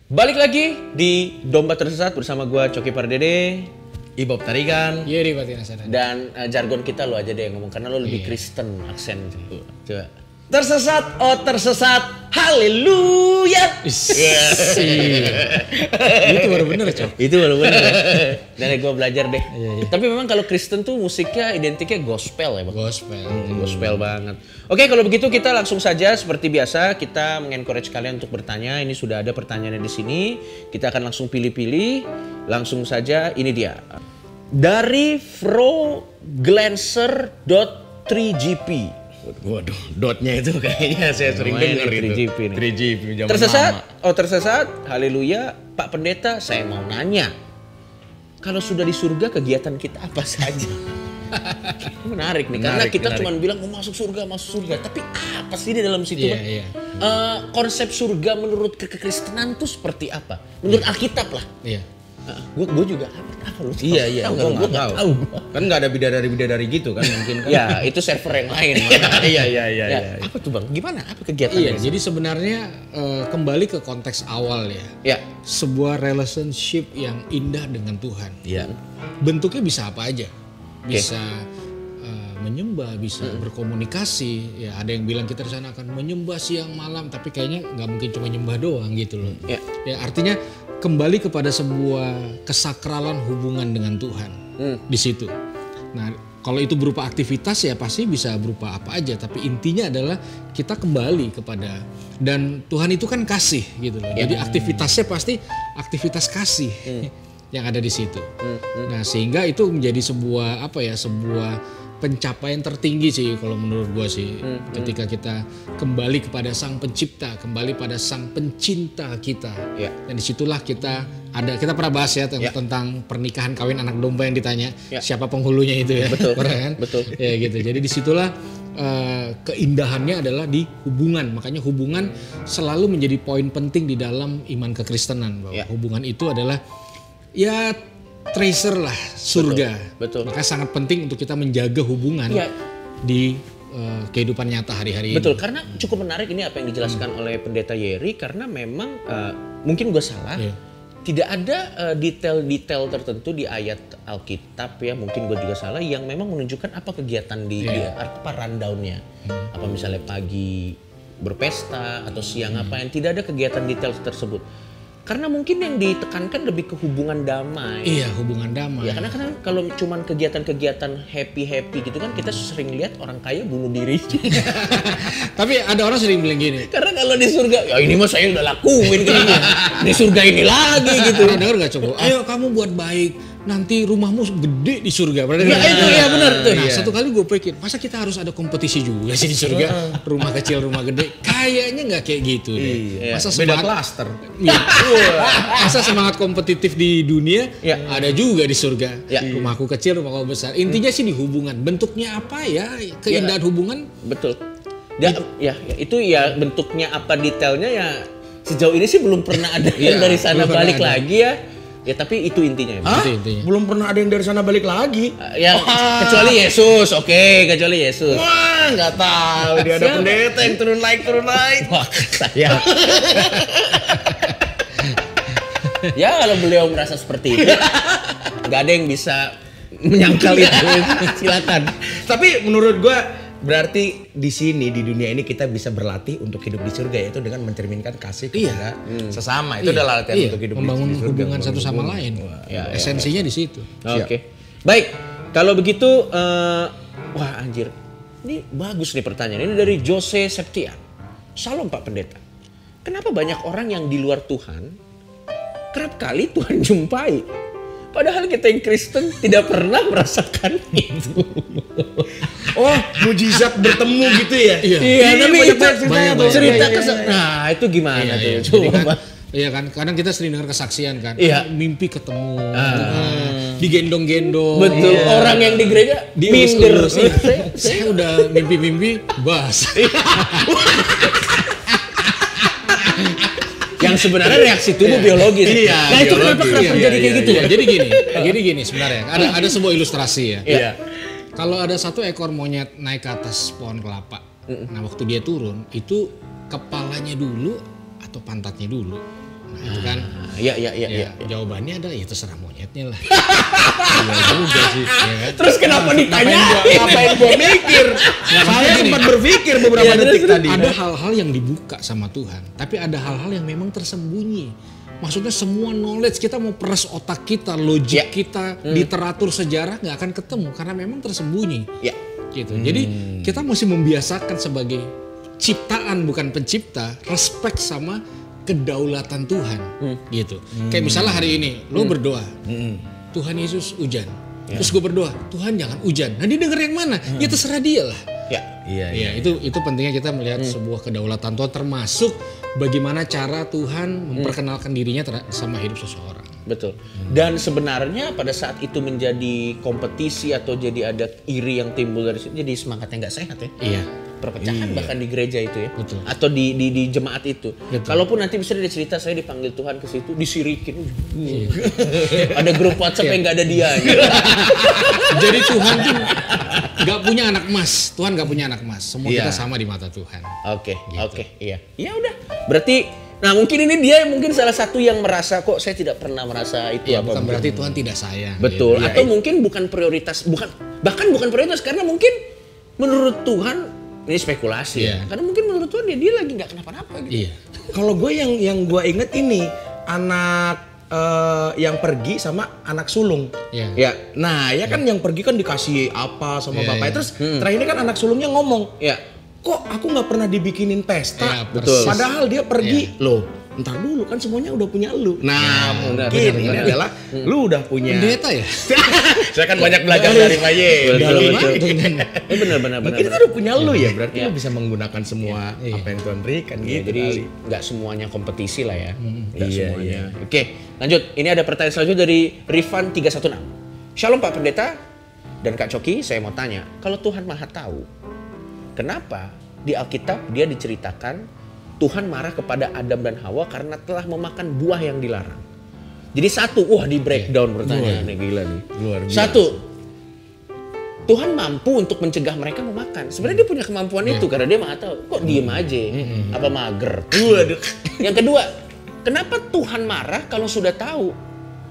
Balik lagi di Domba Tersesat bersama gua Coki Pardede, Ibob Tarigan, Yeri Batina Sadana. dan jargon kita lo aja deh yang ngomong karena lo lebih Kristen aksen. Coba. tersesat, oh tersesat, haleluya. Itu baru bener, Cok. Itu baru bener ya. Dari gua belajar deh. Iya. Tapi memang kalau Kristen tuh musiknya identiknya gospel ya, Bang. Gospel. Gospel banget. Oke, kalau begitu kita langsung saja seperti biasa kita mengencourage kalian untuk bertanya. Ini sudah ada pertanyaannya di sini. Kita akan langsung pilih-pilih. Langsung saja ini dia. Dari froglancer.3gp. Waduh, dotnya itu kayaknya saya sering Lumayan denger nih, itu. 3GP nih. 3GP zaman Tersesat? lama. Oh tersesat, haleluya. Pak Pendeta, saya mau nanya. Kalau sudah di surga kegiatan kita apa saja? Menarik nih, karena kita cuma bilang mau masuk surga. Tapi apa sih di dalam situ? Iya. Konsep surga menurut kekristenan tuh seperti apa? Menurut Alkitab lah. Iya. Gue juga apa lu? Iya, Gue nggak tahu. Kan nggak ada bidadari gitu kan mungkin kan. Ya itu server yang lain. Iya. Ya, apa tuh Bang? Gimana? Apa kegiatan? Iya, jadi sebenarnya kembali ke konteks awal ya. Ya. Sebuah relationship yang indah dengan Tuhan. Iya. Bentuknya bisa apa aja. Bisa menyembah, bisa berkomunikasi. Ya, ada yang bilang kita di sana akan menyembah siang malam, tapi kayaknya nggak mungkin cuma nyembah doang gitu loh. Ya. Ya, artinya kembali kepada sebuah kesakralan hubungan dengan Tuhan di situ. Nah, kalau itu berupa aktivitas ya pasti bisa berupa apa aja, tapi intinya adalah kita kembali kepada, dan Tuhan itu kan kasih gitu loh. Jadi aktivitasnya pasti aktivitas kasih yang ada di situ. Nah, sehingga itu menjadi sebuah sebuah pencapaian tertinggi sih kalau menurut gua sih, ketika kita kembali kepada Sang Pencipta, kembali pada Sang Pencinta kita. Ya. Dan disitulah kita pernah bahas ya tentang pernikahan kawin anak domba yang ditanya siapa penghulunya itu ya. Betul. Pernah kan? Betul. Ya gitu. Jadi disitulah keindahannya adalah di hubungan. Makanya hubungan selalu menjadi poin penting di dalam iman kekristenan, bahwa hubungan itu adalah ya treasure lah surga. Betul. Maka sangat penting untuk kita menjaga hubungan di kehidupan nyata hari-hari ini. Betul, karena cukup menarik ini apa yang dijelaskan oleh Pendeta Yeri, karena memang mungkin gue salah, tidak ada detail-detail tertentu di ayat Alkitab ya, mungkin gue juga salah, yang memang menunjukkan apa kegiatan di dia, apa rundown-nya. Apa misalnya pagi berpesta atau siang apa, yang tidak ada kegiatan detail tersebut. Karena mungkin yang ditekankan lebih ke hubungan damai. Iya, hubungan damai. Ya, karena kan kalau cuman kegiatan-kegiatan happy gitu kan kita sering lihat orang kaya bunuh diri. Tapi ada orang sering bilang gini. Karena kalau di surga, ya ini mah saya udah lakuin kan. Di surga ini lagi gitu. Pernah dengar gak coba? Ayo kamu buat baik, nanti rumahmu gede di surga. Pernah dengar? Ya itu ya benar tuh. Nah, satu kali gue pikir, masa kita harus ada kompetisi juga sih di surga? Rumah kecil, rumah gede. Kayaknya nggak kayak gitu deh. Masa Beda semangat, klaster. masa semangat kompetitif di dunia ada juga di surga. Ya. Rumahku kecil, rumahku besar. Intinya sih di hubungan. Bentuknya apa ya? Keindahan hubungan. Betul. Ya, itu ya bentuknya apa detailnya ya sejauh ini sih belum pernah ada yang dari sana belum pernah balik ada. lagi ya. Ya tapi itu intinya. Hah? Itu intinya. Belum pernah ada yang dari sana balik lagi. Ya kecuali Yesus, kecuali Yesus. Wah, nggak tahu dia ada pendeta yang turun naik. Wah, saya. Ya kalau beliau merasa seperti itu, nggak ada yang bisa menyangkal itu. Silakan. Tapi menurut gua berarti di sini di dunia ini kita bisa berlatih untuk hidup di surga, yaitu dengan mencerminkan kasih kepada sesama. Itu adalah latihan untuk hidup membangun di surga. hubungan satu sama lain. Esensinya di situ. Oke. Baik, kalau begitu wah anjir. Ini bagus nih pertanyaan. Ini dari Jose Septian. Salam Pak Pendeta. Kenapa banyak orang yang di luar Tuhan kerap kali Tuhan jumpai? Padahal kita yang Kristen tidak pernah merasakan itu. Oh, mujizat bertemu gitu ya? Iya, tapi itu banyak cerita banyak. Nah, itu gimana tuh? Jadi kan, Coba. iya kan, kadang kita sering dengar kesaksian kan, Iya. mimpi ketemu, digendong-gendong. Betul. Orang yang di gereja minder Dielus-elus. sih. Saya udah mimpi-mimpi bas. Yang sebenarnya reaksi tubuh biologis. Iya, Nah, itu kenapa terjadi kayak gitu? Ya, jadi gini sebenarnya. Ada sebuah ilustrasi ya. Iya. Kalau ada satu ekor monyet naik ke atas pohon kelapa, nah waktu dia turun itu kepalanya dulu atau pantatnya dulu Nah, itu kan. Iya. Jawabannya adalah ya terserah monyetnya lah. Iya juga sih. Ya kan? Terus kenapa ditanya? Ngapain gua mikir? Saya sempat berpikir beberapa detik tadi. Ada hal-hal yang dibuka sama Tuhan, tapi ada hal-hal yang memang tersembunyi. Maksudnya semua knowledge kita mau peres otak kita, logik kita, literatur sejarah nggak akan ketemu karena memang tersembunyi. Ya. Gitu. Jadi kita mesti membiasakan sebagai ciptaan bukan pencipta, respect sama kedaulatan Tuhan. Gitu. Kayak misalnya hari ini lo berdoa, Tuhan Yesus hujan. Terus gue berdoa, Tuhan jangan hujan. Nah dia denger yang mana? Ya terserah dia lah. Iya. Itu pentingnya kita melihat sebuah kedaulatan Tuhan, termasuk bagaimana cara Tuhan memperkenalkan dirinya sama hidup seseorang. Betul. Dan sebenarnya pada saat itu menjadi kompetisi atau jadi ada iri yang timbul dari situ, jadi semangatnya nggak sehat ya. Iya. Perpecahan bahkan di gereja itu ya. Betul. Atau di jemaat itu. Betul. Kalaupun nanti bisa dia cerita saya dipanggil Tuhan ke situ, disirikin. Ada grup WhatsApp yang nggak ada dia. Jadi Tuhan tuh nggak punya anak emas. Tuhan nggak punya anak emas. Semua kita sama di mata Tuhan. Oke. Iya. Ya udah. Berarti nah mungkin ini dia mungkin salah satu yang merasa kok saya tidak pernah merasa itu Ya, apa. bukan berarti Tuhan tidak sayang. Betul. Gitu. Atau mungkin bukan prioritas, bahkan bukan prioritas karena mungkin menurut Tuhan ini spekulasi ya. Karena mungkin menurut Tuhan dia lagi nggak kenapa-napa gitu. Iya. Kalau gue yang gue inget ini anak yang pergi sama anak sulung. Iya. Ya. Nah, ya kan yang pergi kan dikasih apa sama bapaknya. Terus terakhir ini kan anak sulungnya ngomong, Ya. kok aku nggak pernah dibikinin pesta? Ya, betul. Padahal dia pergi. Loh, ntar dulu kan semuanya udah punya lu. Nah, mungkin ini adalah lu udah punya. Pendeta ya? Saya kan banyak belajar dari Pak Ye. Benar. Mungkin itu udah punya lu ya, berarti lu bisa menggunakan semua apa yang Tuhan berikan Ya, gitu. jadi kali. nggak semuanya kompetisi lah ya. Nggak Iya, semuanya. Oke, lanjut. Ini ada pertanyaan selanjutnya dari Rifan 316. Shalom Pak Pendeta dan Kak Coki, saya mau tanya, kalau Tuhan Maha Tahu, kenapa di Alkitab dia diceritakan Tuhan marah kepada Adam dan Hawa karena telah memakan buah yang dilarang? Jadi satu, di breakdown pertanyaannya gila nih. Luar biasa. Satu, Tuhan mampu untuk mencegah mereka memakan. Sebenarnya dia punya kemampuan itu karena dia Maha Tahu. Kok diem aja? Apa mager? Yang kedua, kenapa Tuhan marah kalau sudah tahu?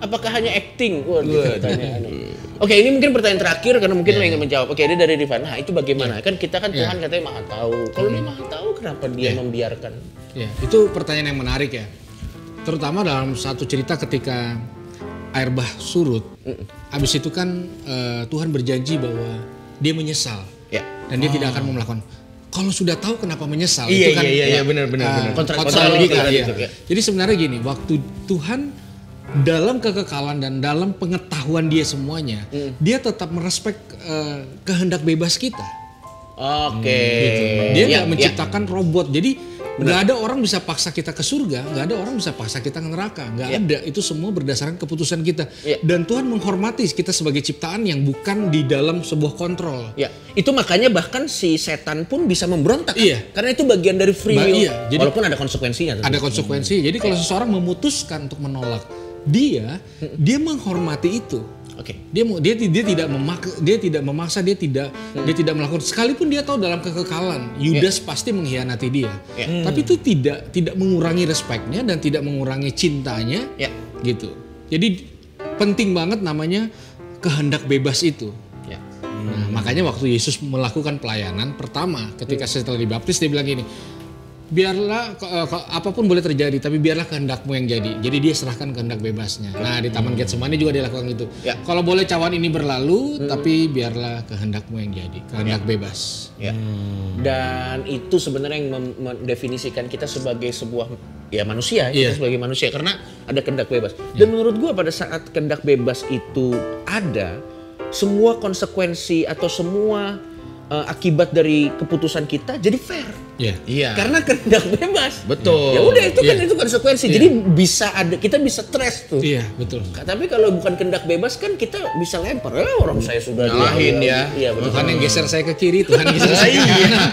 Apakah hanya acting? Pertanyaannya. Oke, ini mungkin pertanyaan terakhir karena mungkin lo ingin menjawab. Oke, ini dari Rifan. Nah, itu bagaimana? Kan kita kan Tuhan katanya Maha Tahu. Kalau dia Maha Tahu, kenapa dia membiarkan? Ya, itu pertanyaan yang menarik ya. Terutama dalam satu cerita ketika air bah surut. Habis itu kan Tuhan berjanji bahwa dia menyesal. Ya. Dan dia tidak akan melakukan. Kalau sudah tahu kenapa menyesal? Iya, itu kan iya, benar. Kontrak logika, itu, ya. Jadi sebenarnya gini, waktu Tuhan dalam kekekalan dan dalam pengetahuan dia semuanya, dia tetap merespek kehendak bebas kita. Oke. Gitu. Dia nggak menciptakan robot. Jadi nggak ada orang bisa paksa kita ke surga, nggak ada orang bisa paksa kita ke neraka, nggak ada. Itu semua berdasarkan keputusan kita. Dan Tuhan menghormati kita sebagai ciptaan yang bukan di dalam sebuah kontrol. Ya, itu makanya bahkan si setan pun bisa memberontak. Iya. Karena itu bagian dari free will. Iya. Jadi, walaupun ada konsekuensinya. Ada konsekuensi. Jadi kalau seseorang memutuskan untuk menolak, dia menghormati itu. Oke. Dia tidak memaksa, dia tidak melakukan, sekalipun dia tahu dalam kekekalan Yudas pasti mengkhianati dia. Tapi itu tidak mengurangi respeknya dan tidak mengurangi cintanya. Gitu. Jadi penting banget namanya kehendak bebas itu. Nah, makanya waktu Yesus melakukan pelayanan pertama ketika setelah dibaptis dia bilang gini, biarlah apapun boleh terjadi, tapi biarlah kehendakmu yang jadi. Jadi dia serahkan kehendak bebasnya. Nah di Taman Getsemani juga dia lakukan itu. Kalau boleh cawan ini berlalu, tapi biarlah kehendakmu yang jadi, kehendak bebas. Dan itu sebenarnya yang mendefinisikan kita sebagai sebuah manusia, kita sebagai manusia karena ada kehendak bebas. Dan menurut gua pada saat kehendak bebas itu ada, semua konsekuensi atau semua akibat dari keputusan kita jadi fair. Iya. Karena kehendak bebas. Betul. Ya udah itu kan itu konsekuensi. Jadi kita bisa stres tuh. Iya, betul. Tapi kalau bukan kehendak bebas kan kita bisa lempar. Orang saya sudah nyalahin ya. Iya, betul. Tuhan yang geser saya ke kiri, Tuhan geser saya ke kanan.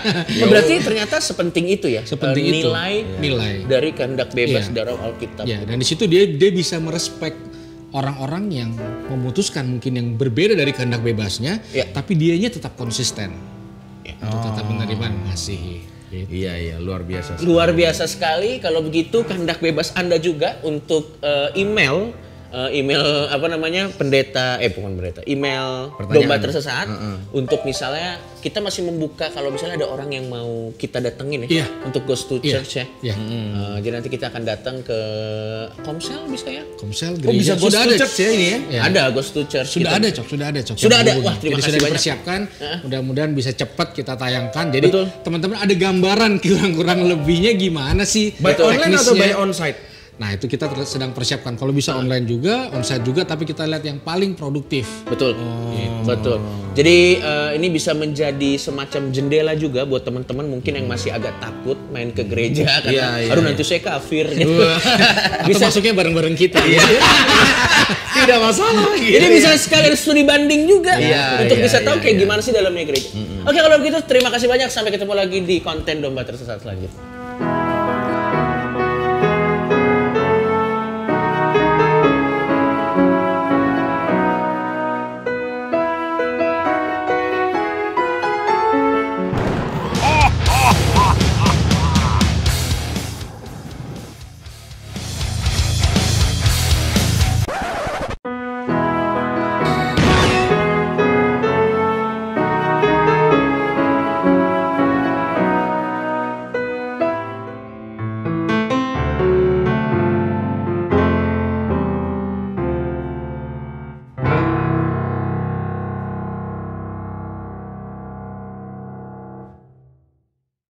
Berarti ternyata sepenting itu ya. Sepenting itu. Nilai dari kehendak bebas dalam Alkitab. Ya, dan di situ dia bisa merespek orang-orang yang memutuskan mungkin yang berbeda dari kehendak bebasnya, tapi dianya tetap konsisten untuk tetap menerima dan mengasihi. Iya, luar biasa. Luar biasa sekali. Kalau begitu kehendak bebas Anda juga untuk email email domba tersesat untuk misalnya kita masih membuka kalau misalnya ada orang yang mau kita datengin ya untuk Ghost to Church ya. Jadi nanti kita akan datang ke Komsel bisa ya? Komsel bisa gereja Ghost to Church ya ini ya? Ada Ghost to Church. Sudah ada. Sudah ada. Wah, terima kasih sudah banyak. Dipersiapkan. Mudah-mudahan bisa cepat kita tayangkan. Jadi teman-teman ada gambaran kurang lebihnya gimana sih? By online atau by onsite? Nah itu kita sedang persiapkan. Kalau bisa online juga, onsite juga, tapi kita lihat yang paling produktif. Betul, betul. Jadi ini bisa menjadi semacam jendela juga buat teman-teman mungkin yang masih agak takut main ke gereja karena aduh nanti saya kafir gitu. Bisa masuknya bareng-bareng kita. Tidak masalah. Jadi bisa sekalian studi banding juga untuk bisa tahu kayak gimana sih dalamnya gereja. Oke, kalau begitu terima kasih banyak, sampai ketemu lagi di konten Domba Tersesat selanjutnya.